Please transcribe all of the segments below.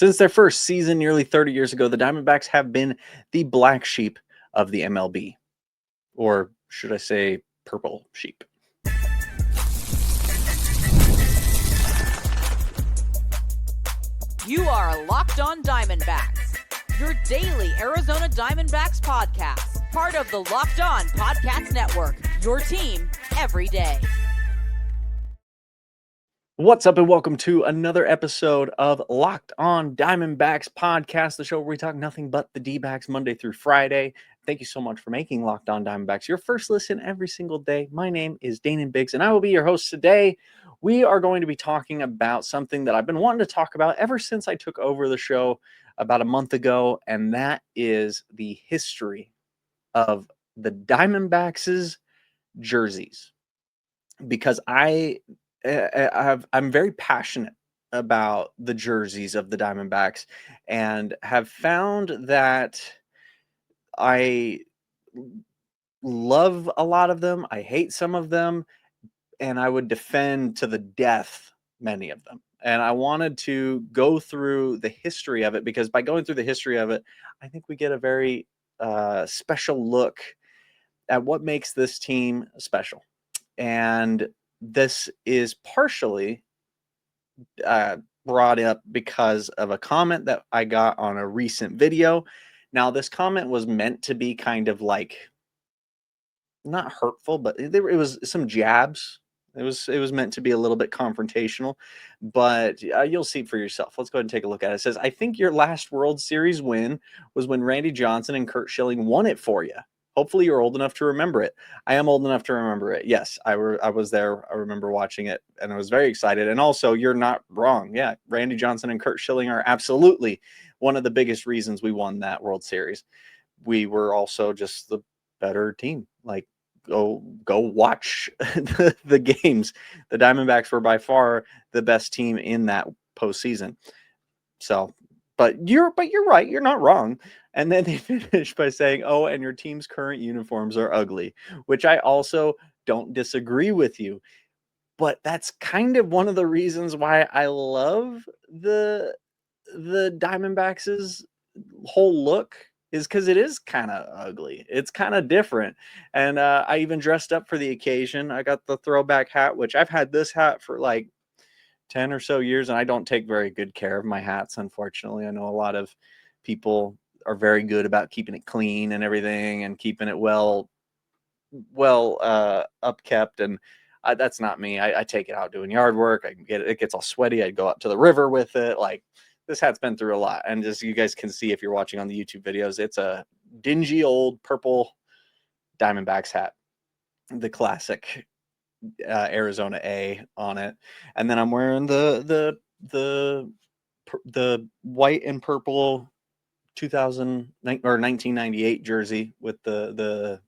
Since their first season nearly 30 years ago, the Diamondbacks have been the black sheep of the MLB. Or should I say purple sheep? You are Locked On Diamondbacks, your daily Arizona Diamondbacks podcast, part of the Locked On Podcast Network, your team every day. What's up and welcome to another episode of Locked On Diamondbacks podcast, the show where we talk nothing but the D-backs Monday through Friday. Thank you so much for making Locked On Diamondbacks your first listen every single day. My name is Diamondbacks and I will be your host today. We are going to be talking about something that I've been wanting to talk about ever since I took over the show about a month ago, and that is the history of the Diamondbacks' jerseys. Because I'm very passionate about the jerseys of the Diamondbacks and have found that I love a lot of them. I hate some of them, and I would defend to the death many of them. And I wanted to go through the history of it because by going through the history of it, I think we get a very special look at what makes this team special. And this is partially brought up because of a comment that I got on a recent video. Now, this comment was meant to be kind of like not hurtful, but it was some jabs. It was meant to be a little bit confrontational, but you'll see for yourself. Let's go ahead and take a look at it. It says, "I think your last World Series win was when Randy Johnson and Curt Schilling won it for you. Hopefully you're old enough to remember it." I am old enough to remember it. Yes, I was there. I remember watching it, and I was very excited. And also, you're not wrong. Yeah, Randy Johnson and Curt Schilling are absolutely one of the biggest reasons we won that World Series. We were also just the better team. Like, go watch the games. The Diamondbacks were by far the best team in that postseason. So, but you're right. You're not wrong. And then they finish by saying, "Oh, and your team's current uniforms are ugly," which I also don't disagree with you. But that's kind of one of the reasons why I love the Diamondbacks' whole look is because it is kind of ugly. It's kind of different. And I even dressed up for the occasion. I got the throwback hat, which I've had this hat for like 10 or so years, and I don't take very good care of my hats, unfortunately. I know a lot of people are very good about keeping it clean and everything and keeping it well upkept, and that's not me. I take it out doing yard work. It gets all sweaty. I go out to the river with it. Like, this hat's been through a lot, and as you guys can see if you're watching on the YouTube videos, it's a dingy old purple Diamondbacks hat, the classic Arizona A on it, and then I'm wearing the white and purple 1998 jersey with the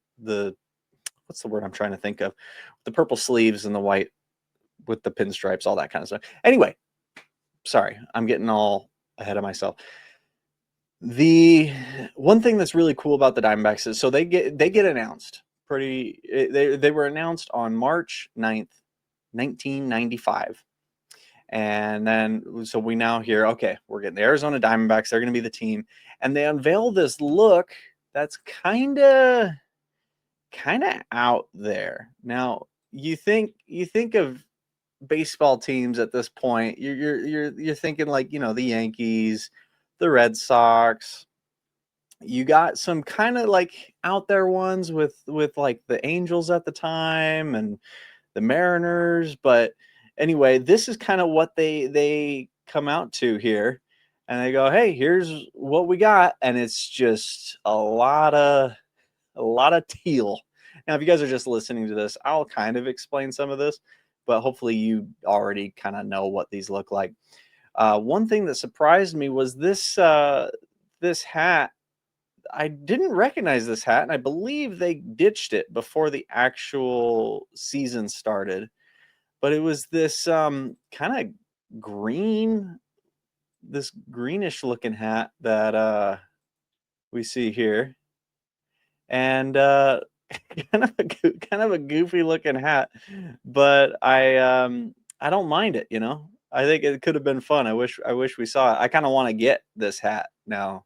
what's the word I'm trying to think of? The purple sleeves and the white with the pinstripes, all that kind of stuff. Anyway, sorry, I'm getting all ahead of myself. The one thing that's really cool about the Diamondbacks is so they get announced they were announced on March 9th, 1995. And then so we now hear, okay, we're getting the Arizona Diamondbacks. They're going to be the team. And they unveil this look that's kind of out there. Now, you think of baseball teams at this point, you're thinking like, the Yankees, the Red Sox. You got some kind of like out there ones with like the Angels at the time and the Mariners, but anyway, this is kind of what they come out to here, and they go, "Hey, here's what we got," and it's just a lot of teal. Now, if you guys are just listening to this, I'll kind of explain some of this, but hopefully you already kind of know what these look like. One thing that surprised me was this hat. I didn't recognize this hat, and I believe they ditched it before the actual season started. But it was this kind of greenish looking hat that we see here, and kind of a goofy looking hat. But I don't mind it. I think it could have been fun. I wish we saw it. I kind of want to get this hat now.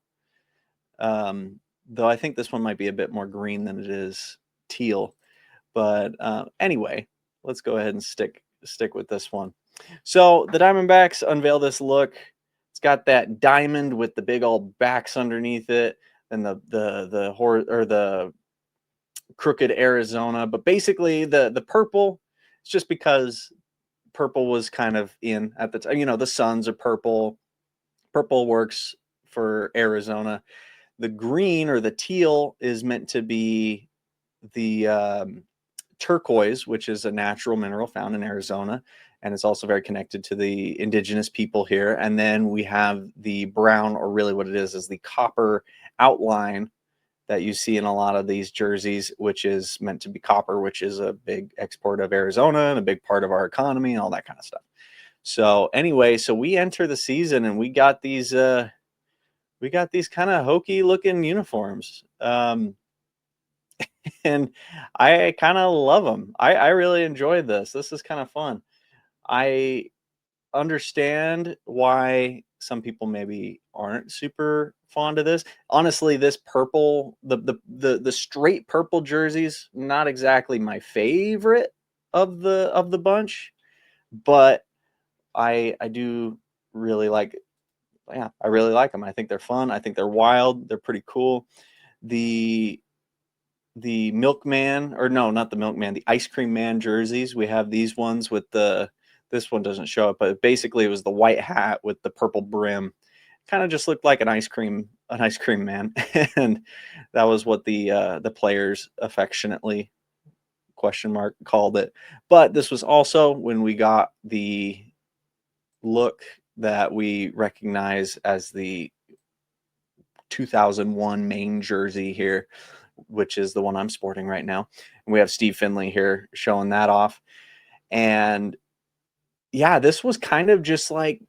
Though I think this one might be a bit more green than it is teal. But anyway, let's go ahead and stick with this one. So the Diamondbacks unveil this look. It's got that diamond with the big old backs underneath it, and the crooked Arizona. But basically, the purple. It's just because purple was kind of in at the time. You know, the Suns are purple. Purple works for Arizona. The green or the teal is meant to be the turquoise, which is a natural mineral found in Arizona, and it's also very connected to the indigenous people here. And then we have the brown, or really what it is the copper outline that you see in a lot of these jerseys, which is meant to be copper, which is a big export of Arizona and a big part of our economy and all that kind of stuff. So anyway, so we enter the season and we got these kind of hokey looking uniforms. And I kind of love them. I really enjoyed this. This is kind of fun. I understand why some people maybe aren't super fond of this. Honestly, this purple, the straight purple jerseys, not exactly my favorite of the bunch, but I do really like, yeah, I really like them. I think they're fun. I think they're wild. They're pretty cool. The milkman, or no, not the milkman, the ice cream man jerseys. We have these ones with this one doesn't show it, but basically it was the white hat with the purple brim. Kind of just looked like an ice cream man. And that was what the players affectionately called it. But this was also when we got the look that we recognize as the 2001 main jersey here, which is the one I'm sporting right now. And we have Steve Finley here showing that off. And yeah, this was kind of just like,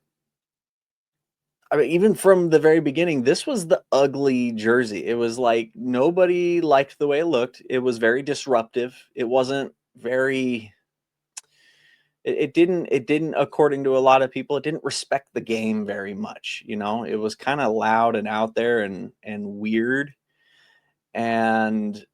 I mean, even from the very beginning, this was the ugly jersey. It was like nobody liked the way it looked. It was very disruptive. It wasn't very, it didn't, according to a lot of people, it didn't respect the game very much. You know, it was kind of loud and out there and weird. And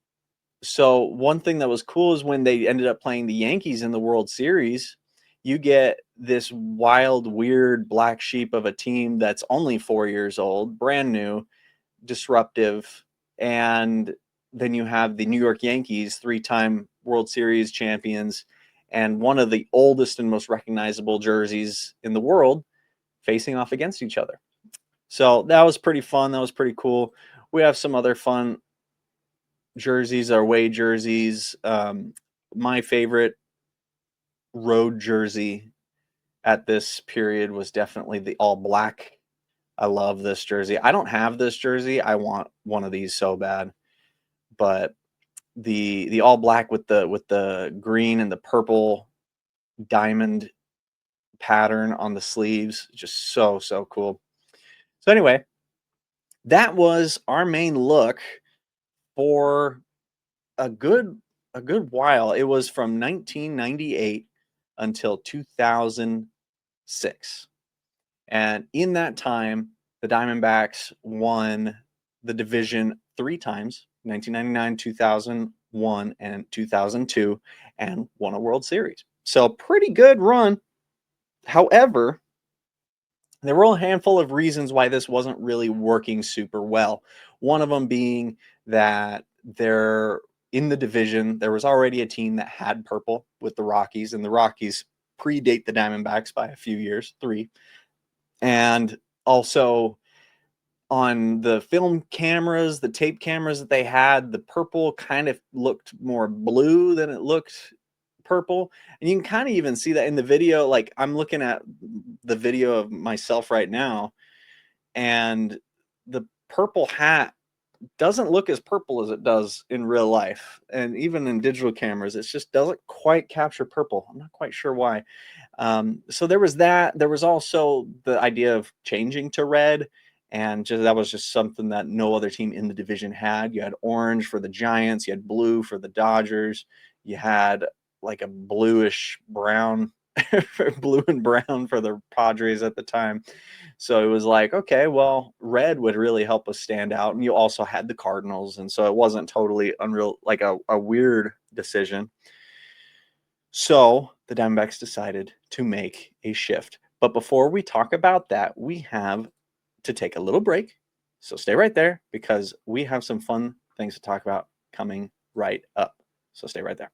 so one thing that was cool is when they ended up playing the Yankees in the World Series, you get this wild, weird black sheep of a team that's only 4 years old, brand new, disruptive. And then you have the New York Yankees, 3-time World Series champions, and one of the oldest and most recognizable jerseys in the world facing off against each other. So that was pretty fun. That was pretty cool. We have some other fun jerseys, are away jerseys. My favorite road jersey at this period was definitely the all black. I love this jersey. I don't have this jersey. I want one of these so bad. But the all black with the green and the purple diamond pattern on the sleeves, just so cool. So anyway, that was our main look for a good while. It was from 1998 until 2006. And in that time, the Diamondbacks won the division 3 times, 1999, 2001, and 2002, and won a World Series. So pretty good run. However, there were a handful of reasons why this wasn't really working super well. One of them being that in the division, there was already a team that had purple with the Rockies, and the Rockies predate the Diamondbacks by a few years, 3. And also on the film cameras, the tape cameras that they had, the purple kind of looked more blue than it looked purple. And you can kind of even see that in the video. Like, I'm looking at the video of myself right now, and the purple hat doesn't look as purple as it does in real life. And even in digital cameras, it just doesn't quite capture purple. I'm not quite sure why. So there was that. There was also the idea of changing to red, and that was just something that no other team in the division had. You had orange for the Giants, you had blue for the Dodgers, you had like a bluish brown blue and brown for the Padres at the time. So it was like, okay, well, red would really help us stand out. And you also had the Cardinals. And so it wasn't totally unreal, like a weird decision. So the Diamondbacks decided to make a shift. But before we talk about that, we have to take a little break. So stay right there because we have some fun things to talk about coming right up. So stay right there.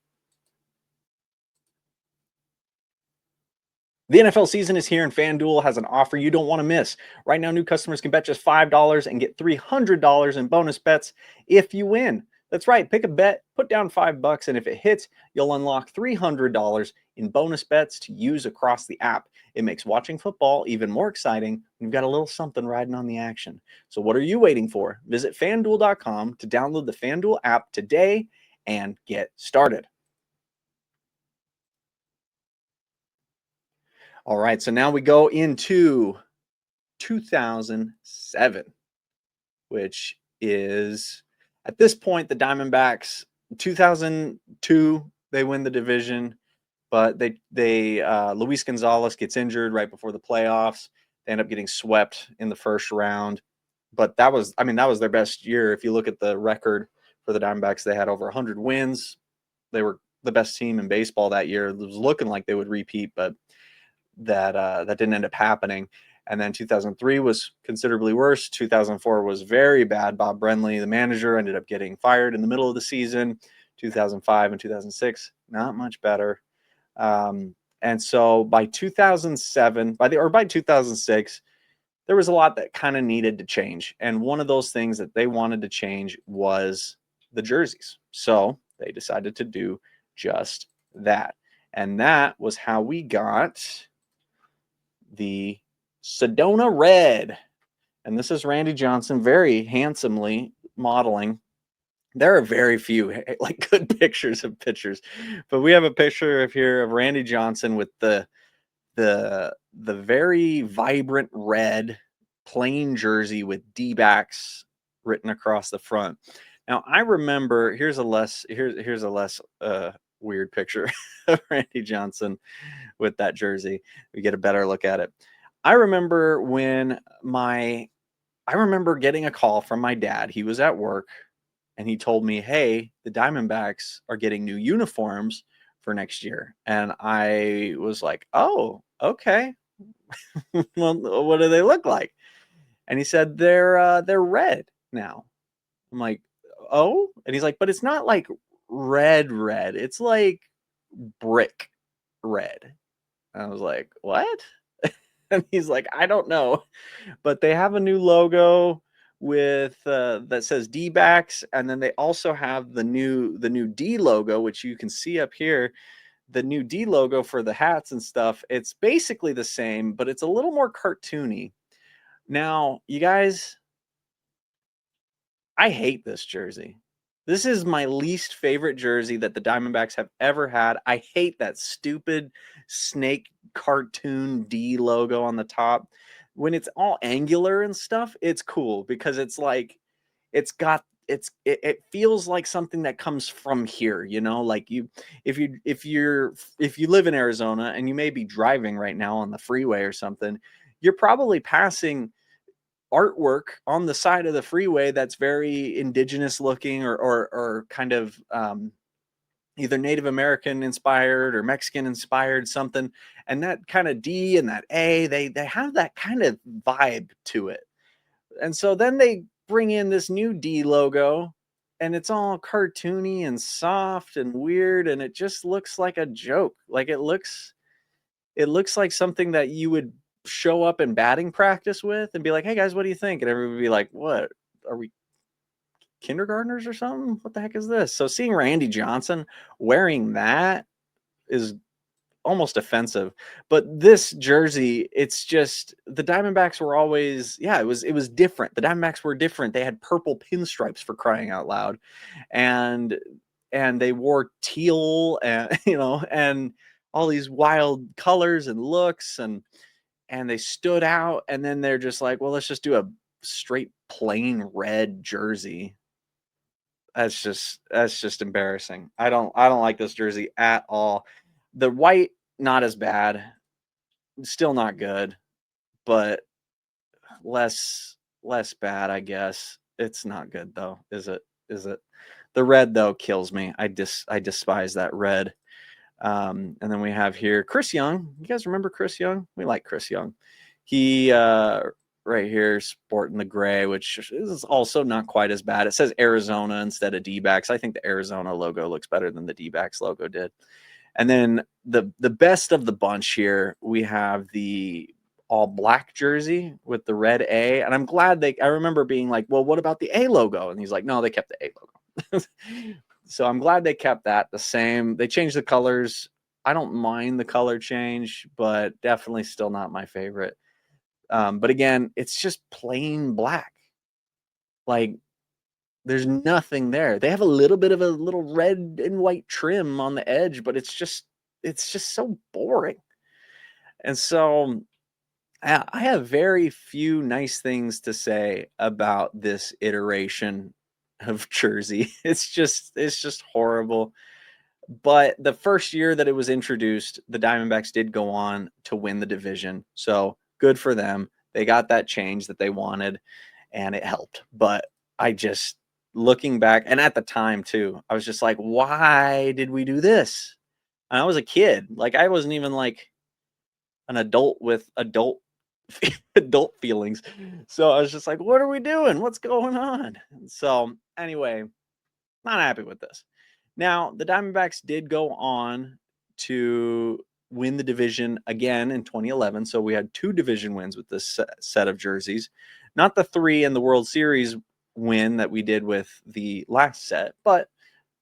The NFL season is here and FanDuel has an offer you don't want to miss. Right now, new customers can bet just $5 and get $300 in bonus bets if you win. That's right. Pick a bet, put down $5, and if it hits, you'll unlock $300 in bonus bets to use across the app. It makes watching football even more exciting. You've got a little something riding on the action. So what are you waiting for? Visit FanDuel.com to download the FanDuel app today and get started. All right, so now we go into 2007, which is at this point the Diamondbacks. 2002 they win the division, but they Luis Gonzalez gets injured right before the playoffs. They end up getting swept in the first round, but that was their best year. If you look at the record for the Diamondbacks, they had over 100 wins. They were the best team in baseball that year. It was looking like they would repeat, but that didn't end up happening. And then 2003 was considerably worse. 2004 was very bad. Bob Brenly, the manager, ended up getting fired in the middle of the season. 2005 and 2006, not much better. And so by 2007, by 2006, there was a lot that kind of needed to change. And one of those things that they wanted to change was the jerseys. So they decided to do just that. And that was how we got the Sedona Red. And this is Randy Johnson very handsomely modeling. There are very few like good pictures of pitchers, but we have a picture of here of Randy Johnson with the very vibrant red plain jersey with D-backs written across the front. Now I remember here's a less weird picture of Randy Johnson with that jersey. We get a better look at it. I remember getting a call from my dad. He was at work and he told me, "Hey, the Diamondbacks are getting new uniforms for next year." And I was like, "Oh, okay." Well, what do they look like? And he said they're red now. I'm like, "Oh?" And he's like, "But it's not like red. It's like brick red." I was like, "What?" And he's like, "I don't know." But they have a new logo with that says D-backs, and then they also have the new D logo, which you can see up here. The new D logo for the hats and stuff. It's basically the same, but it's a little more cartoony. Now, you guys, I hate this jersey. This is my least favorite jersey that the Diamondbacks have ever had. I hate that stupid snake cartoon D logo on the top. When it's all angular and stuff, it's cool because it's like it feels like something that comes from here, like if you live in Arizona and you may be driving right now on the freeway or something, you're probably passing artwork on the side of the freeway that's very indigenous looking or kind of either Native American inspired or Mexican inspired something. And that kind of D and that A, they have that kind of vibe to it. And so then they bring in this new D logo and it's all cartoony and soft and weird. And it just looks like a joke. Like it looks like something that you would show up in batting practice with and be like, "Hey guys, what do you think?" And everybody would be like, "What? Are we kindergartners or something? What the heck is this?" So seeing Randy Johnson wearing that is almost offensive. But this jersey, it's just the Diamondbacks were always, it was different. The Diamondbacks were different. They had purple pinstripes, for crying out loud. And they wore teal and and all these wild colors and looks and they stood out. And then they're just like, well, let's just do a straight plain red jersey. That's just embarrassing. I don't like this jersey at all. The white not as bad. Still not good, but less bad, I guess. It's not good though, is it? Is it? The red though kills me. I despise that red. And then we have here Chris Young. You guys remember Chris Young? We like Chris Young. He right here sporting the gray, which is also not quite as bad. It says Arizona instead of D-backs. I think the Arizona logo looks better than the D-backs logo did. And then the best of the bunch here, we have the all black jersey with the red A. And I'm glad I remember being like, well, what about the A logo? And he's like, no, they kept the A logo. So I'm glad they kept that the same. They changed the colors. I don't mind the color change, but definitely still not my favorite. But again, it's just plain black. Like, there's nothing there. They have a little bit of a little red and white trim on the edge, but it's just so boring. And so I have very few nice things to say about this iteration of jersey. It's just horrible. But the first year that it was introduced, the Diamondbacks did go on to win the division. So good for them. They got that change that they wanted, and it helped. But I just, looking back, and at the time too, I was just like, why did we do this? And I was a kid. Like, I wasn't even like an adult with adult feelings. So I was just like, what are we doing? What's going on? So anyway, not happy with this. Now, the Diamondbacks did go on to win the division again in 2011. So we had 2 division wins with this set of jerseys. Not the 3 in the World Series win that we did with the last set, but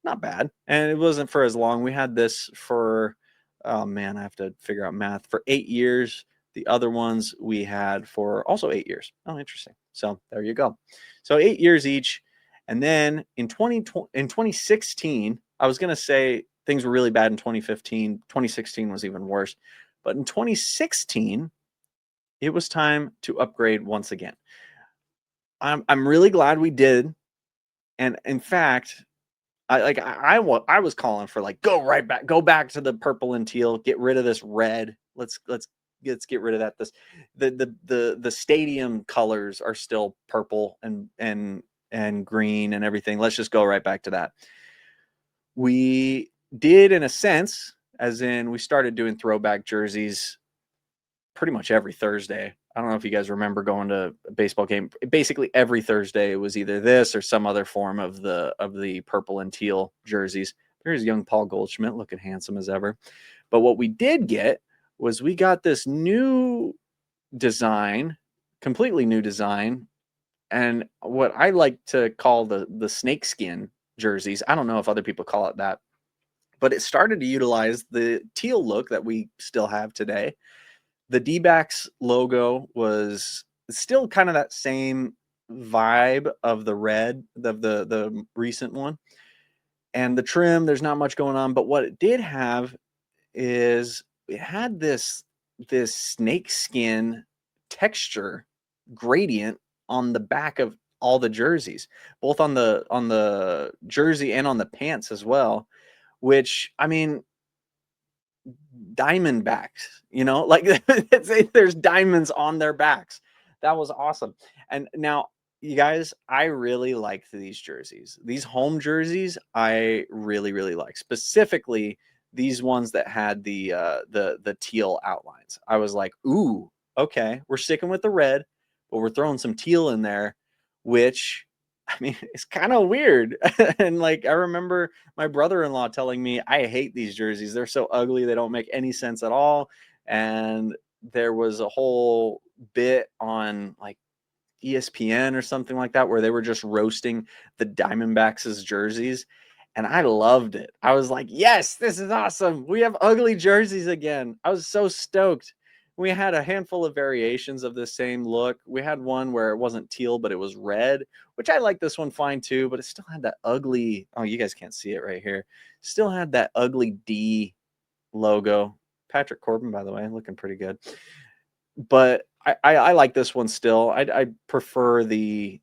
not bad. And it wasn't for as long. We had this for, oh man, I have to figure out math, for 8 years. The other ones we had for also 8 years. Oh, interesting. So there you go. So 8 years each. And then in 2016, I was going to say things were really bad in 2015. 2016 was even worse. But in 2016, it was time to upgrade once again. I'm really glad we did. And in fact, I was calling for like, go back to the purple and teal, get rid of this red. Let's get rid of that. The stadium colors are still purple and green and everything. Let's just go right back to that. We did, in a sense, as in we started doing throwback jerseys pretty much every Thursday. I don't know if you guys remember going to a baseball game. Basically every Thursday it was either this or some other form of the purple and teal jerseys. There's young Paul Goldschmidt looking handsome as ever. But what we did get was we got this new design, completely new design, and what I like to call the snakeskin jerseys. I don't know if other people call it that, but it started to utilize the teal look that we still have today. The D-backs logo was still kind of that same vibe of the red, the recent one. And the trim, there's not much going on, but what it did have is it had this snake skin texture gradient on the back of all the jerseys, both on the jersey and on the pants as well, which, I mean, Diamondbacks, like there's diamonds on their backs. That was awesome. And now, you guys, I really liked these jerseys. These home jerseys, I really, really like. Specifically, these ones that had the teal outlines. I was like, ooh, okay, we're sticking with the red, but we're throwing some teal in there, which, I mean, it's kind of weird. And like, I remember my brother-in-law telling me, I hate these jerseys. They're so ugly. They don't make any sense at all. And there was a whole bit on like ESPN or something like that where they were just roasting the Diamondbacks' jerseys. And I loved it. I was like, yes, this is awesome. We have ugly jerseys again. I was so stoked. We had a handful of variations of the same look. We had one where it wasn't teal, but it was red, which I like this one fine too, but it still had that ugly, oh, you guys can't see it right here. Still had that ugly D logo. Patrick Corbin, by the way, looking pretty good. But I like this one still. I prefer the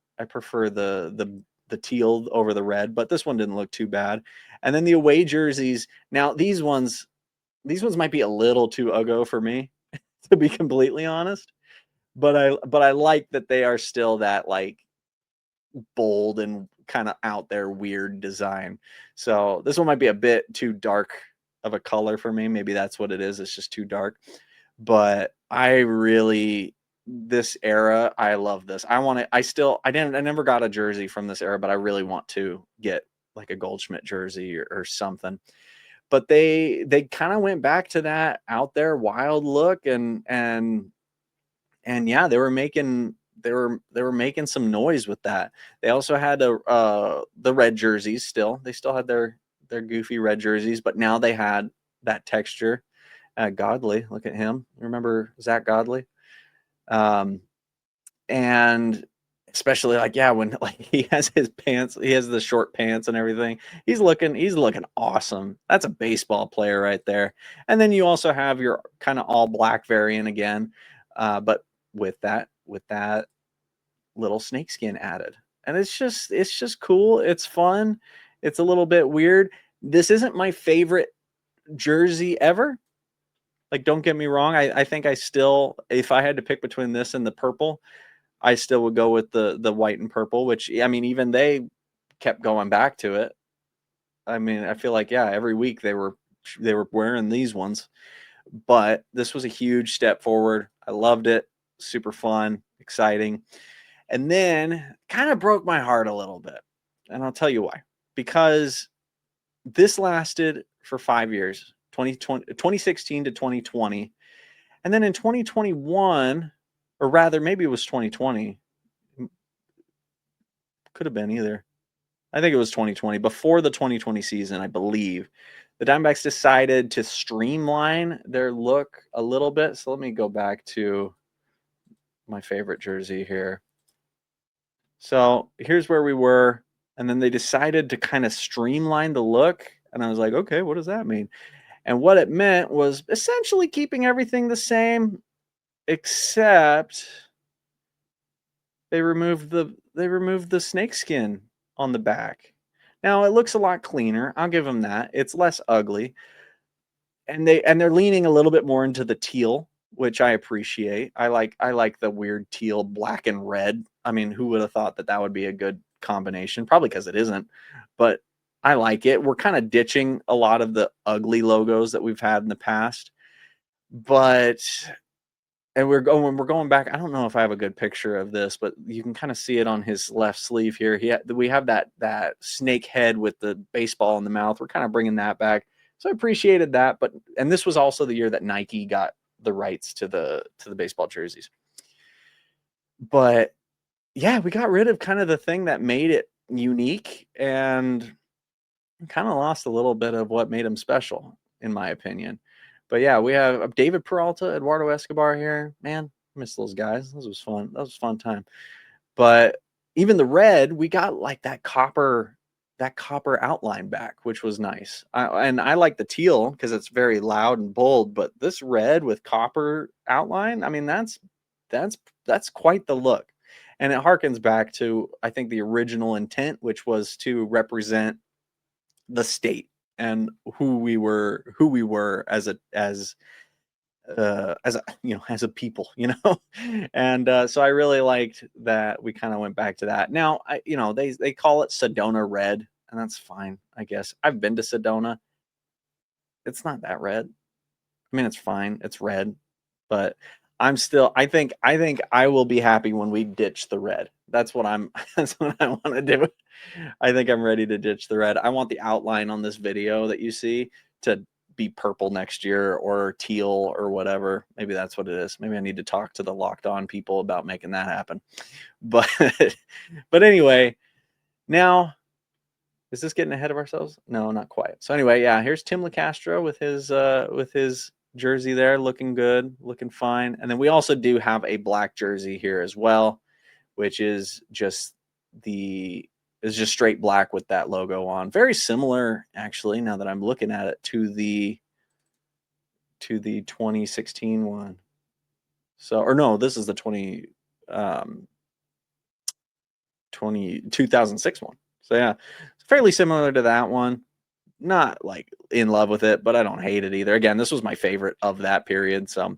teal over the red, but this one didn't look too bad. And then the away jerseys. Now these ones, these ones might be a little too uggo for me, to be completely honest. But I like that they are still that like bold and kind of out there weird design. So this one might be a bit too dark of a color for me. Maybe that's what it is. It's just too dark. But I really, this era, I love this. I never got a jersey from this era, but I really want to get like a Goldschmidt jersey or something. But they kind of went back to that out there wild look, and yeah, they were making some noise with that. They also had the red jerseys still. They still had their goofy red jerseys, but now they had that texture. Godley, look at him. Remember Zach Godley? Um, and especially like, yeah, when like he has his pants, he has the short pants and everything. He's looking awesome. That's a baseball player right there. And then you also have your kind of all black variant again, but with that little snakeskin added. And it's just cool. It's fun. It's a little bit weird. This isn't my favorite jersey ever. Like, don't get me wrong. I think I still, if I had to pick between this and the purple, I still would go with the white and purple, which, I mean, even they kept going back to it. I mean, I feel like, yeah, every week they were wearing these ones. But this was a huge step forward. I loved it. Super fun, exciting. And then kind of broke my heart a little bit. And I'll tell you why. Because this lasted for 5 years, 2016 to 2020. And then in 2021, or rather, maybe it was 2020. Could have been either. I think it was 2020. Before the 2020 season, I believe, the Diamondbacks decided to streamline their look a little bit. So let me go back to my favorite jersey here. So here's where we were. And then they decided to kind of streamline the look. And I was like, okay, what does that mean? And what it meant was essentially keeping everything the same, except they removed the snakeskin on the back. Now it looks a lot cleaner. I'll give them that. It's less ugly. And they're leaning a little bit more into the teal, which I appreciate. I like the weird teal, black and red. I mean, who would have thought that would be a good combination? Probably because it isn't, but I like it. We're kind of ditching a lot of the ugly logos that we've had in the past, but we're going back. I don't know if I have a good picture of this, but you can kind of see it on his left sleeve here. We have that snake head with the baseball in the mouth. We're kind of bringing that back. So I appreciated that, and this was also the year that Nike got the rights to the baseball jerseys. But yeah, we got rid of kind of the thing that made it unique and kind of lost a little bit of what made them special, in my opinion. But yeah, we have David Peralta, Eduardo Escobar here. Man, I miss those guys. This was fun. That was a fun time. But even the red, we got like that copper outline back, which was nice. And I like the teal because it's very loud and bold. But this red with copper outline, I mean, that's quite the look. And it harkens back to, I think, the original intent, which was to represent the state and who we were as a people, and so I really liked that we kind of went back to that. Now, they call it Sedona red, and that's fine, I guess. I've been to Sedona. It's not that red. I mean, it's fine. It's red, but I think I will be happy when we ditch the red. That's what I want to do. I think I'm ready to ditch the red. I want the outline on this video that you see to be purple next year or teal or whatever. Maybe that's what it is. Maybe I need to talk to the Locked On people about making that happen. But anyway, now is this getting ahead of ourselves? No, not quite. So anyway, yeah, here's Tim LeCastro with his jersey there, looking good, looking fine. And then we also do have a black jersey here as well, which is just straight black with that logo on. Very similar, actually, now that I'm looking at it, to the 2016 one. So, or no, this is the 2006 one. So yeah, it's fairly similar to that one. not like in love with it, but I don't hate it either. Again, this was my favorite of that period, so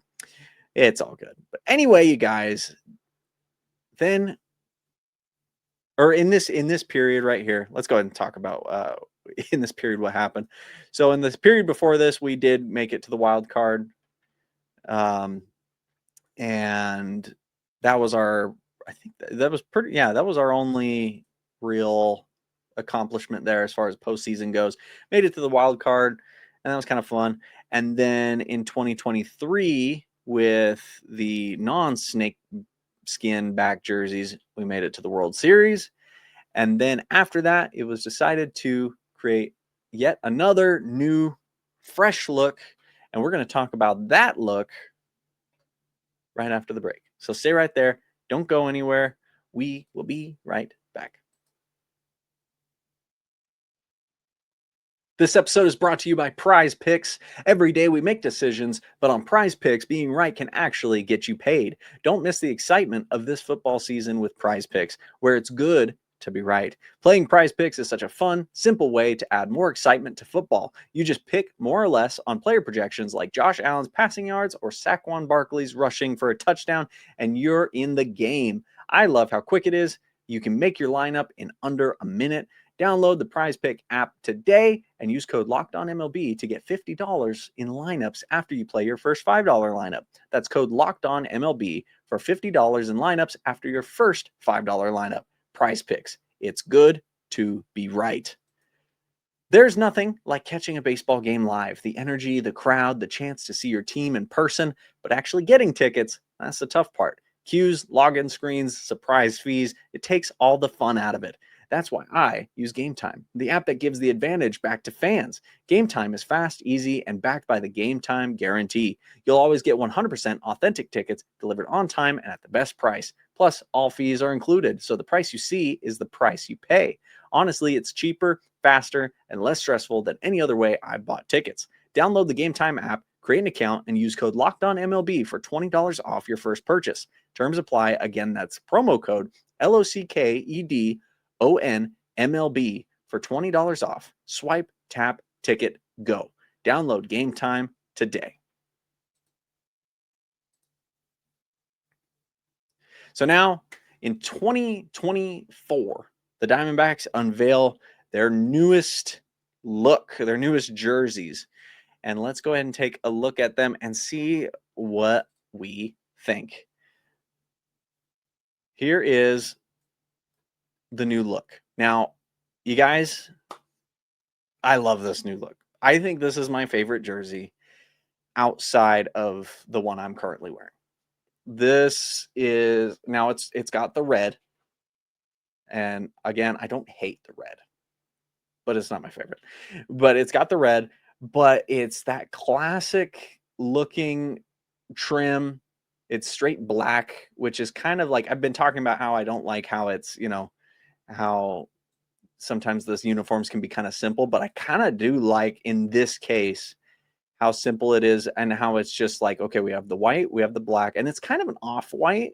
it's all good. But anyway, you guys, then or in this period right here, let's go ahead and talk about in this period what happened. So in this period before this, we did make it to the wild card. Um, and that was our, I think that was pretty, yeah, that was our only real accomplishment there as far as postseason goes. Made it to the wild card, and that was kind of fun. And then in 2023, with the non-snake skin back jerseys, we made it to the World Series. And then after that, it was decided to create yet another new, fresh look. And we're going to talk about that look right after the break. So stay right there. Don't go anywhere. We will be right back. This episode is brought to you by Prize Picks. Every day we make decisions, but on Prize Picks, being right can actually get you paid. Don't miss the excitement of this football season with Prize Picks, where it's good to be right. Playing Prize Picks is such a fun, simple way to add more excitement to football. You just pick more or less on player projections like Josh Allen's passing yards or Saquon Barkley's rushing for a touchdown, and you're in the game. I love how quick it is. You can make your lineup in under a minute. Download the Prize Pick app today and use code LOCKEDONMLB to get $50 in lineups after you play your first $5 lineup. That's code LOCKEDONMLB for $50 in lineups after your first $5 lineup. Prize Picks. It's good to be right. There's nothing like catching a baseball game live. The energy, the crowd, the chance to see your team in person, but actually getting tickets, that's the tough part. Queues, login screens, surprise fees, it takes all the fun out of it. That's why I use Game Time, the app that gives the advantage back to fans. Game Time is fast, easy, and backed by the Game Time guarantee. You'll always get 100% authentic tickets delivered on time and at the best price. Plus, all fees are included, so the price you see is the price you pay. Honestly, it's cheaper, faster, and less stressful than any other way I've bought tickets. Download the Game Time app, create an account, and use code LOCKEDONMLB for $20 off your first purchase. Terms apply. Again, that's promo code LOCKED ONMLB for $20 off. Swipe, tap, ticket, go. Download Game Time today. So now in 2024, the Diamondbacks unveil their newest look, their newest jerseys. And let's go ahead and take a look at them and see what we think. Here is the new look. Now, you guys, I love this new look. I think this is my favorite jersey outside of the one I'm currently wearing. This is now it's got the red. And again, I don't hate the red, but it's not my favorite. But it's got the red, but it's that classic looking trim. It's straight black, which is kind of like I've been talking about how I don't like how it's, how sometimes those uniforms can be kind of simple, but I kind of do like in this case how simple it is and how it's just like, okay, we have the white, we have the black, and it's kind of an off-white,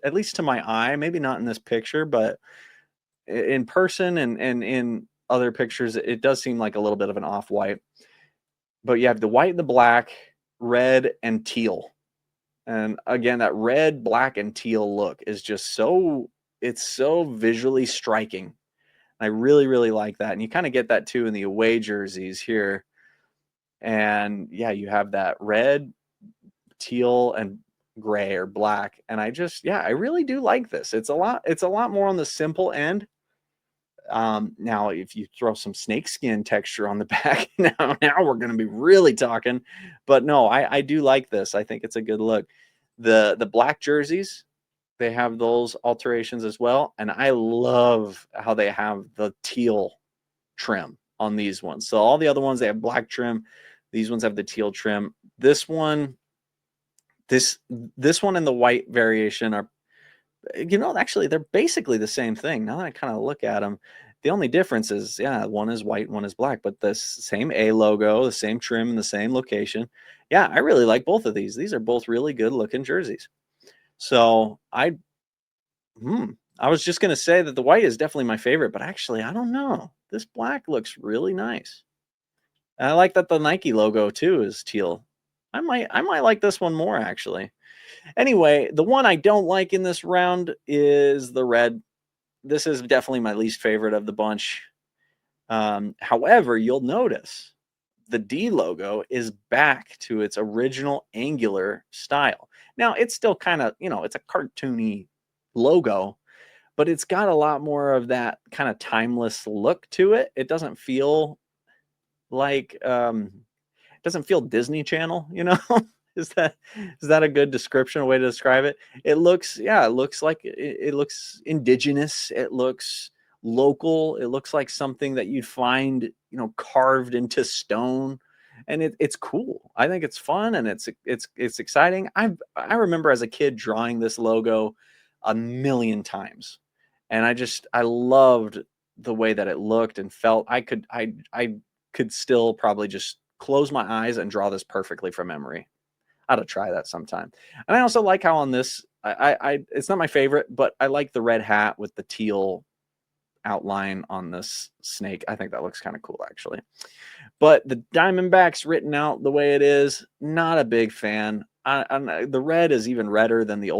at least to my eye, maybe not in this picture, but in person and in other pictures, it does seem like a little bit of an off-white. But you have the white, the black, red, and teal. And again, that red, black, and teal look is just it's so visually striking. I really, really like that. And you kind of get that too in the away jerseys here. And yeah, you have that red, teal, and gray or black. And I really do like this. It's a lot more on the simple end. Now, if you throw some snakeskin texture on the back, now we're going to be really talking. But no, I do like this. I think it's a good look. The black jerseys, they have those alterations as well. And I love how they have the teal trim on these ones. So all the other ones, they have black trim. These ones have the teal trim. This one and the white variation are, actually, they're basically the same thing. Now that I kind of look at them, the only difference is, one is white, one is black, but the same A logo, the same trim, and the same location. Yeah, I really like both of these. These are both really good looking jerseys. So I was just going to say that the white is definitely my favorite, but actually, I don't know. This black looks really nice. And I like that the Nike logo too is teal. I might like this one more actually. Anyway, the one I don't like in this round is the red. This is definitely my least favorite of the bunch. However, you'll notice the D logo is back to its original angular style. Now, it's still kind of, it's a cartoony logo, but it's got a lot more of that kind of timeless look to it. It doesn't feel like it doesn't feel Disney Channel, is that a good description, a way to describe it? It looks like it looks indigenous, it looks local, it looks like something that you'd find, carved into stone. And it's cool. I think it's fun and it's exciting. I remember as a kid drawing this logo a million times. And I loved the way that it looked and felt. I could still probably just close my eyes and draw this perfectly from memory. I ought to try that sometime. And I also like how on this, I it's not my favorite, but I like the red hat with the teal outline on this snake. I think that looks kind of cool, actually. But the Diamondbacks written out the way it is, not a big fan. The red is even redder than the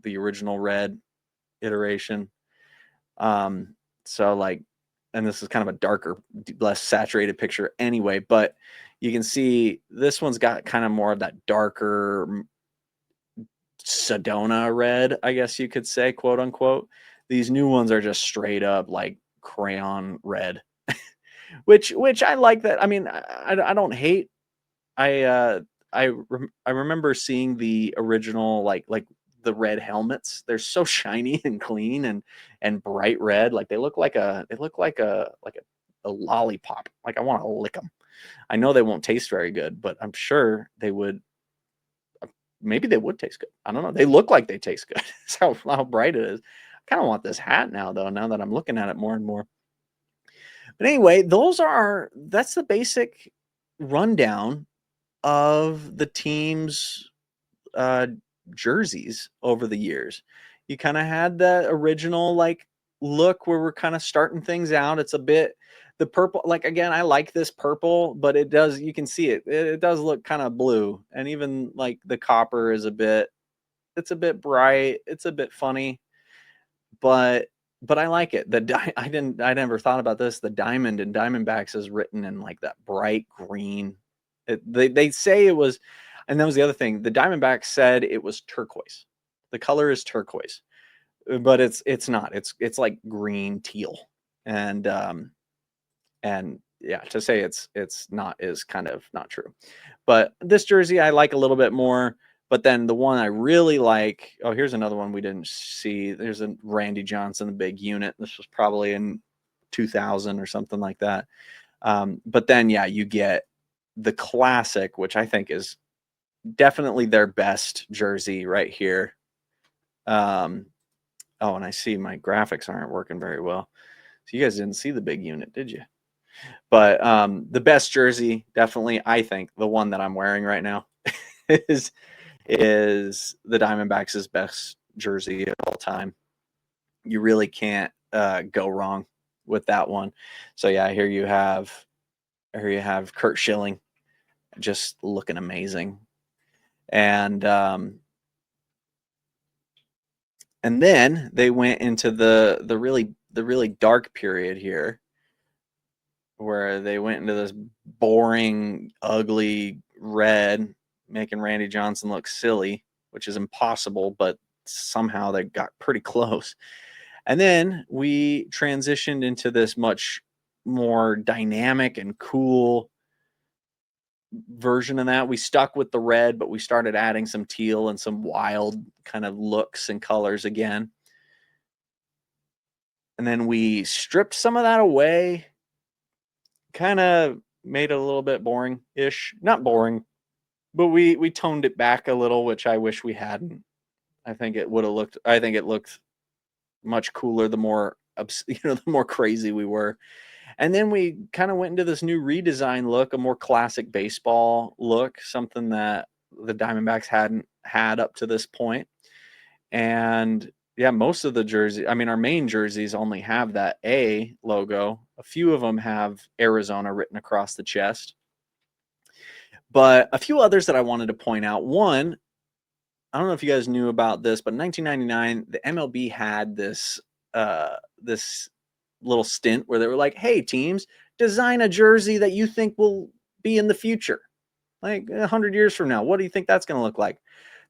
original red iteration. So like, and this is kind of a darker, less saturated picture anyway, but you can see this one's got kind of more of that darker Sedona red, I guess you could say, quote unquote. These new ones are just straight up like crayon red, which I like that. I mean, I don't hate. I remember seeing the original like the red helmets. They're so shiny and clean and bright red. Like they look like a lollipop. Like I want to lick them. I know they won't taste very good, but I'm sure they would. Maybe they would taste good. I don't know. They look like they taste good. That's how bright it is. I kind of want this hat now, though, now that I'm looking at it more and more. But anyway, that's the basic rundown of the team's jerseys over the years. You kind of had that original like look where we're kind of starting things out. It's a bit the purple, like again, I like this purple, but you can see it does look kind of blue. And even like the copper is it's a bit bright, it's a bit funny, but I like it. I never thought about this. The diamond in Diamondbacks is written in like that bright green. They say it was, and that was the other thing. The Diamondbacks said it was turquoise. The color is turquoise, but it's not. It's like green teal, and yeah, to say it's not is kind of not true. But this jersey I like a little bit more. But then the one I really like, oh, here's another one we didn't see. There's a Randy Johnson, the big unit. This was probably in 2000 or something like that. But then, yeah, you get the classic, which I think is definitely their best jersey right here. Oh, and I see my graphics aren't working very well. So you guys didn't see the big unit, did you? But the best jersey, definitely, I think the one that I'm wearing right now is the Diamondbacks' best jersey of all time. You really can't go wrong with that one. So yeah, here you have Kurt Schilling just looking amazing. And then they went into the really dark period here where they went into this boring, ugly red, making Randy Johnson look silly, which is impossible, but somehow they got pretty close. And then we transitioned into this much more dynamic and cool version of that. We stuck with the red, but we started adding some teal and some wild kind of looks and colors again. And then we stripped some of that away, kind of made it a little bit boring-ish. Not boring, but we toned it back a little, which I wish we hadn't. I think it looked much cooler the more the more crazy we were. And then we kind of went into this new redesign look, a more classic baseball look, something that the Diamondbacks hadn't had up to this point. And yeah, most of the jersey, I mean, our main jerseys only have that A logo A few of them have Arizona written across the chest. But a few others that I wanted to point out. One, I don't know if you guys knew about this, but in 1999, the MLB had this little stint where they were like, hey, teams, design a jersey that you think will be in the future. Like 100 years from now, what do you think that's going to look like?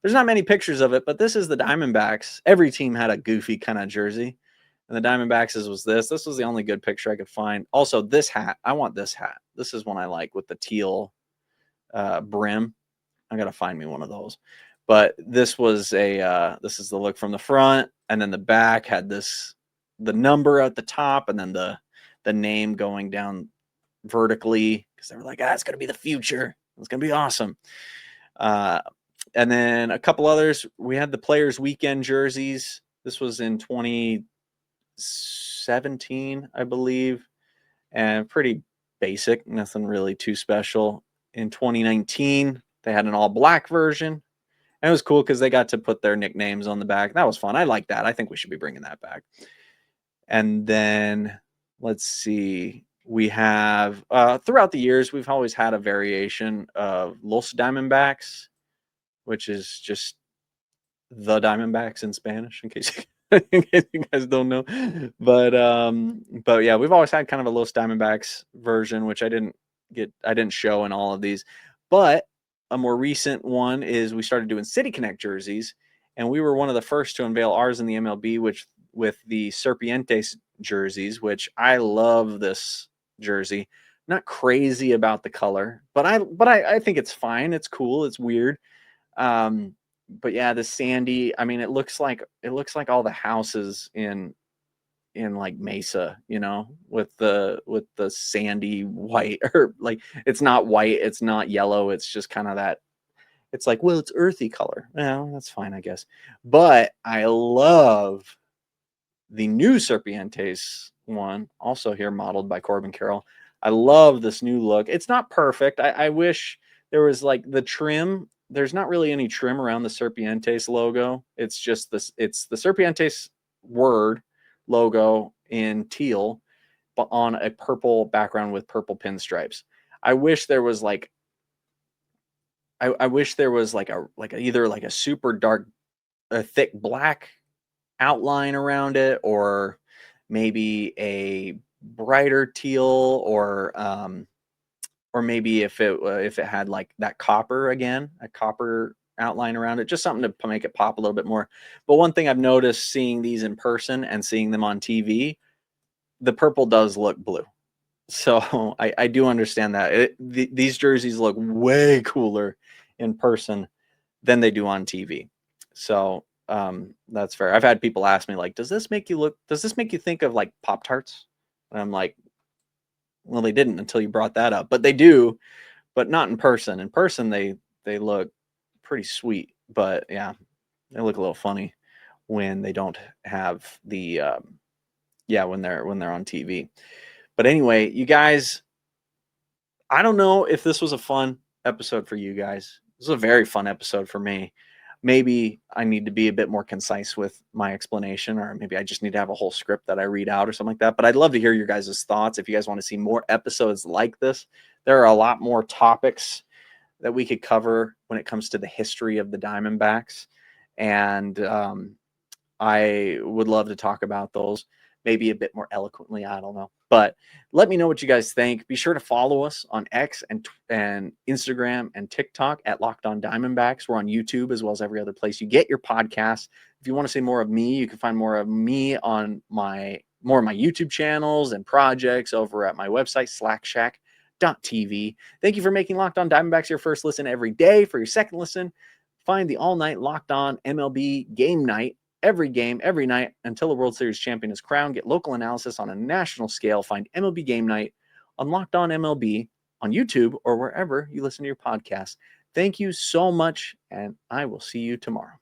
There's not many pictures of it, but this is the Diamondbacks. Every team had a goofy kind of jersey. And the Diamondbacks was this. This was the only good picture I could find. Also, this hat. I want this hat. This is one I like with the teal brim. I got to find me one of those. But this was this is the look from the front. And then the back had the number at the top, and then the name going down vertically, because they were like, it's going to be the future. It's going to be awesome. And then a couple others. We had the Players Weekend jerseys. This was in 2017, I believe, and pretty basic, nothing really too special. In 2019, they had an all-black version. And it was cool because they got to put their nicknames on the back. That was fun. I like that. I think we should be bringing that back. And then, let's see. We have, throughout the years, we've always had a variation of Los Diamondbacks, which is just the Diamondbacks in Spanish, in case you guys don't know. But yeah, we've always had kind of a Los Diamondbacks version, which I didn't show in all of these. But a more recent one is we started doing City Connect jerseys, and we were one of the first to unveil ours in the MLB, which with the Serpientes jerseys, which I love this jersey. Not crazy about the color, but I think it's fine. It's cool. It's weird. But yeah, the sandy, I mean, it looks like all the houses in like Mesa, with the sandy white, or like, it's not white, it's not yellow, it's just kind of that, it's like, well, it's earthy color. Well, that's fine, I guess. But I love the new Serpientes one, also here modeled by Corbin Carroll. I love this new look. It's not perfect. I wish there was like the trim. There's not really any trim around the Serpientes logo. It's just this. It's the Serpientes word logo in teal, but on a purple background with purple pinstripes. I wish there was like. I wish there was like either like a super dark, a thick black outline around it, or maybe a brighter teal, or maybe if it had like that copper again, a copper outline around it, just something to make it pop a little bit more. But one thing I've noticed seeing these in person and seeing them on TV, the purple does look blue. So I do understand that these jerseys look way cooler in person than they do on TV. So that's fair. I've had people ask me like, does this make you think of like Pop-Tarts? And I'm like, well, they didn't until you brought that up, but they do, but not in person. In person, they look pretty sweet, but yeah, they look a little funny when they don't have the, when they're on TV. But anyway, you guys, I don't know if this was a fun episode for you guys. This was a very fun episode for me. Maybe I need to be a bit more concise with my explanation, or maybe I just need to have a whole script that I read out or something like that. But I'd love to hear your guys' thoughts. If you guys want to see more episodes like this, there are a lot more topics that we could cover when it comes to the history of the Diamondbacks. And I would love to talk about those, maybe a bit more eloquently. I don't know. But let me know what you guys think. Be sure to follow us on X and Instagram and TikTok at Locked On Diamondbacks. We're on YouTube as well as every other place you get your podcasts. If you want to see more of me, you can find more of me on more of my YouTube channels and projects over at my website, slackshack.tv. Thank you for making Locked On Diamondbacks your first listen every day. For your second listen, find the all-night Locked On MLB game night. Every game, every night, until the World Series champion is crowned. Get local analysis on a national scale. Find MLB Game Night on Locked On MLB on YouTube or wherever you listen to your podcast. Thank you so much, and I will see you tomorrow.